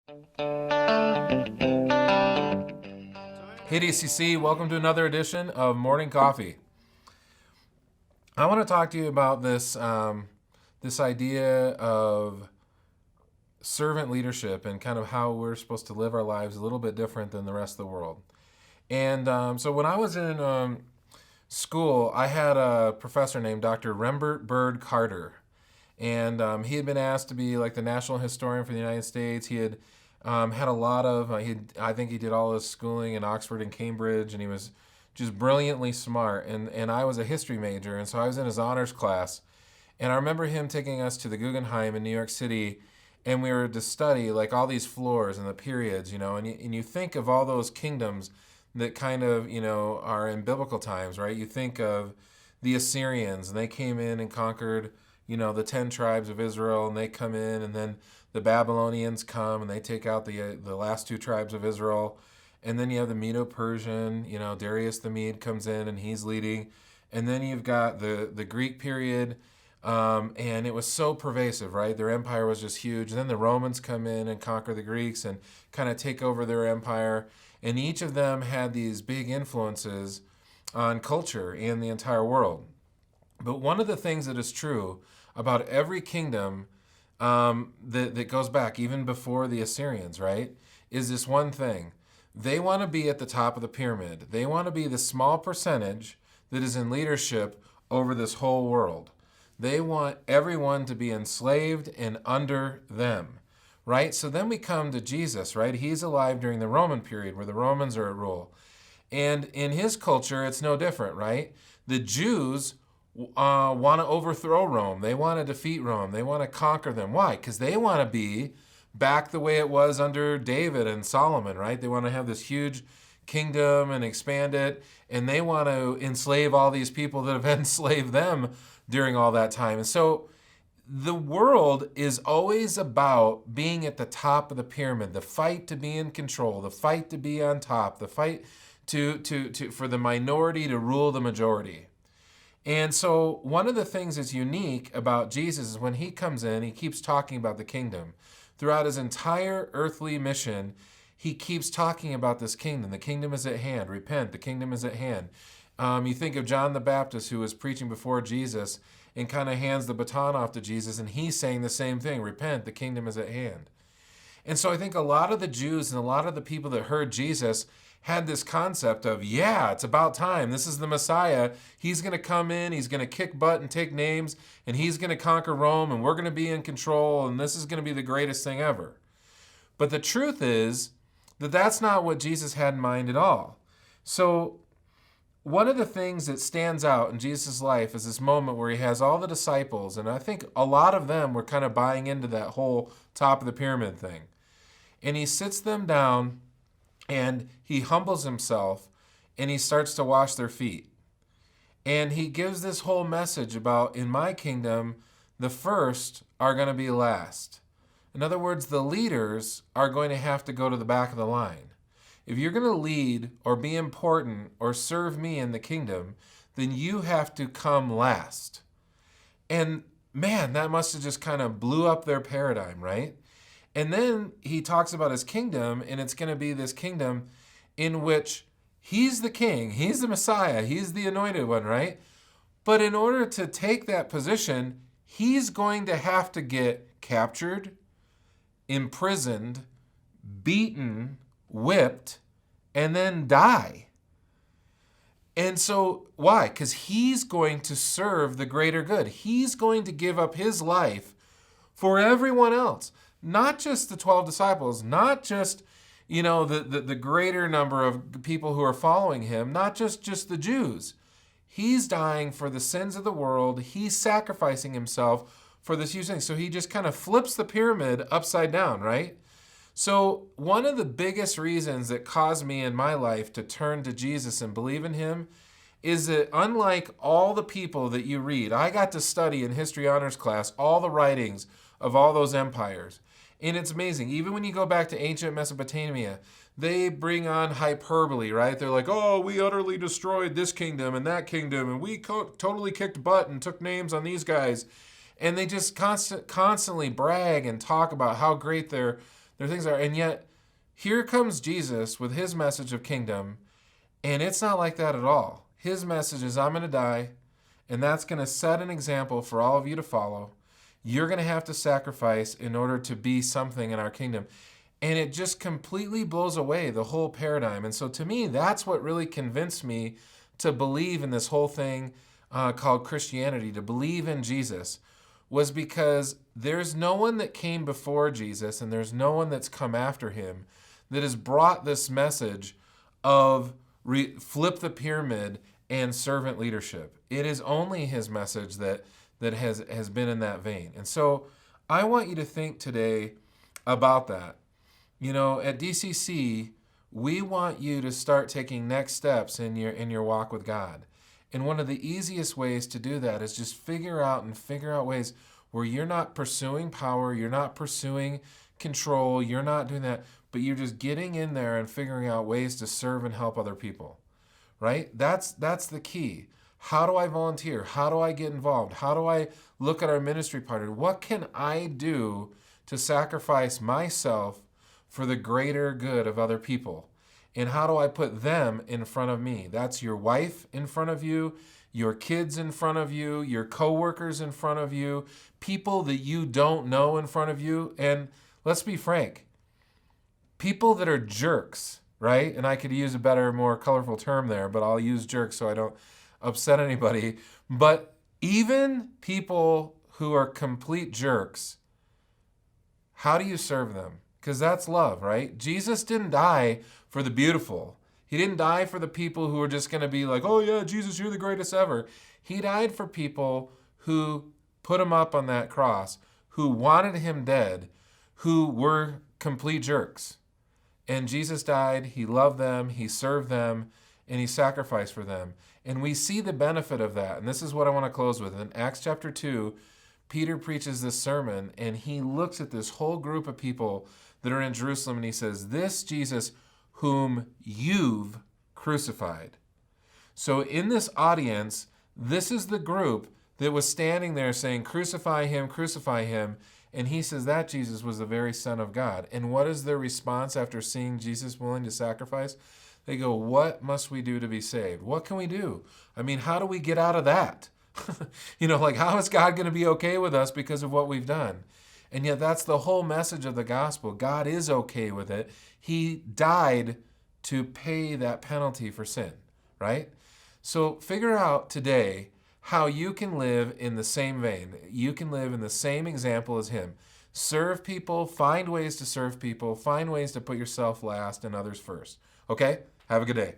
Hey DCC, welcome to another edition of Morning Coffee. I want to talk to you about this idea of servant leadership and kind of how we're supposed to live our lives a little bit different than the rest of the world. And so when I was in school, I had a professor named Dr. Rembert Bird Carter, and he had been asked to be like the national historian for the United States. He had had a lot of, I think he did all his schooling in Oxford and Cambridge, and he was just brilliantly smart. And I was a history major, and so I was in his honors class. And I remember him taking us to the Guggenheim in New York City, and we were to study like all these floors and the periods, and you think of all those kingdoms that kind of, are in biblical times, right? You think of the Assyrians, and they came in and conquered, the 10 tribes of Israel, and they come in, and then the Babylonians come and they take out the last two tribes of Israel. And then you have the Medo-Persian, Darius the Mede comes in and he's leading. And then you've got the Greek period, and it was so pervasive, right? Their empire was just huge. And then the Romans come in and conquer the Greeks and kind of take over their empire. And each of them had these big influences on culture in the entire world. But one of the things that is true about every kingdom that goes back even before the Assyrians, right, is this one thing. They want to be at the top of the pyramid. They want to be the small percentage that is in leadership over this whole world. They want everyone to be enslaved and under them, right? So then we come to Jesus, right? He's alive during the Roman period where the Romans are at rule. And in his culture, it's no different, right? The Jews want to overthrow Rome. They want to defeat Rome. They want to conquer them. Why? Because they want to be back the way it was under David and Solomon, right? They want to have this huge kingdom and expand it, and they want to enslave all these people that have enslaved them during all that time. And so the world is always about being at the top of the pyramid, the fight to be in control, the fight to be on top, the fight for the minority to rule the majority. And so one of the things that's unique about Jesus is when he comes in, he keeps talking about the kingdom. Throughout his entire earthly mission, he keeps talking about this kingdom. The kingdom is at hand. Repent, the kingdom is at hand. You think of John the Baptist, who was preaching before Jesus and kind of hands the baton off to Jesus, and he's saying the same thing. Repent, the kingdom is at hand. And so I think a lot of the Jews and a lot of the people that heard Jesus had this concept of, yeah, it's about time. This is the Messiah. He's going to come in, he's going to kick butt and take names, and he's going to conquer Rome, and we're going to be in control, and this is going to be the greatest thing ever. But the truth is that that's not what Jesus had in mind at all. So one of the things that stands out in Jesus' life is this moment where he has all the disciples, and I think a lot of them were kind of buying into that whole top of the pyramid thing. And he sits them down and he humbles himself and he starts to wash their feet. And he gives this whole message about, in my kingdom, the first are going to be last. In other words, the leaders are going to have to go to the back of the line. If you're going to lead or be important or serve me in the kingdom, then you have to come last. And man, that must have just kind of blew up their paradigm, right? And then he talks about his kingdom, and it's going to be this kingdom in which he's the king, he's the Messiah, he's the anointed one, right? But in order to take that position, he's going to have to get captured, imprisoned, beaten, whipped, and then die. And so why? Because he's going to serve the greater good. He's going to give up his life for everyone else. Not just the 12 disciples, not just, the greater number of people who are following him, not just the Jews. He's dying for the sins of the world. He's sacrificing himself for this huge thing. So he just kind of flips the pyramid upside down, right? So one of the biggest reasons that caused me in my life to turn to Jesus and believe in him is that unlike all the people that you read, I got to study in history honors class all the writings of all those empires. And it's amazing. Even when you go back to ancient Mesopotamia, they bring on hyperbole, right? They're like, oh, we utterly destroyed this kingdom and that kingdom, and we totally kicked butt and took names on these guys. And they just constantly brag and talk about how great There are things that are, and yet here comes Jesus with his message of kingdom, and it's not like that at all. His message is, I'm going to die, and that's going to set an example for all of you to follow. You're going to have to sacrifice in order to be something in our kingdom. And it just completely blows away the whole paradigm. And so to me, that's what really convinced me to believe in this whole thing called Christianity, to believe in Jesus, was because there's no one that came before Jesus and there's no one that's come after him that has brought this message of flip the pyramid and servant leadership. It is only his message that has been in that vein. And so I want you to think today about that. You know, at DCC, we want you to start taking next steps in your walk with God. And one of the easiest ways to do that is just figure out ways where you're not pursuing power, you're not pursuing control, you're not doing that, but you're just getting in there and figuring out ways to serve and help other people, right? That's the key. How do I volunteer? How do I get involved? How do I look at our ministry partner? What can I do to sacrifice myself for the greater good of other people? And how do I put them in front of me? That's your wife in front of you, your kids in front of you, your coworkers in front of you, people that you don't know in front of you. And let's be frank, people that are jerks, right? And I could use a better, more colorful term there, but I'll use jerks so I don't upset anybody. But even people who are complete jerks, how do you serve them? Because that's love, right? Jesus didn't die for the beautiful. He didn't die for the people who are just going to be like, oh yeah, Jesus, you're the greatest ever. He died for people who put him up on that cross, who wanted him dead, who were complete jerks. And Jesus died, he loved them, he served them, and he sacrificed for them. And we see the benefit of that. And this is what I want to close with. In Acts chapter 2, Peter preaches this sermon, and he looks at this whole group of people that are in Jerusalem, and he says, this Jesus whom you've crucified. So in this audience, this is the group that was standing there saying, crucify him, crucify him. And he says that Jesus was the very Son of God. And what is their response after seeing Jesus willing to sacrifice? They go, what must we do to be saved? What can we do? I mean, how do we get out of that? How is God going to be okay with us because of what we've done? And yet that's the whole message of the gospel. God is okay with it. He died to pay that penalty for sin, right? So figure out today how you can live in the same vein. You can live in the same example as him. Serve people, find ways to serve people, find ways to put yourself last and others first. Okay? Have a good day.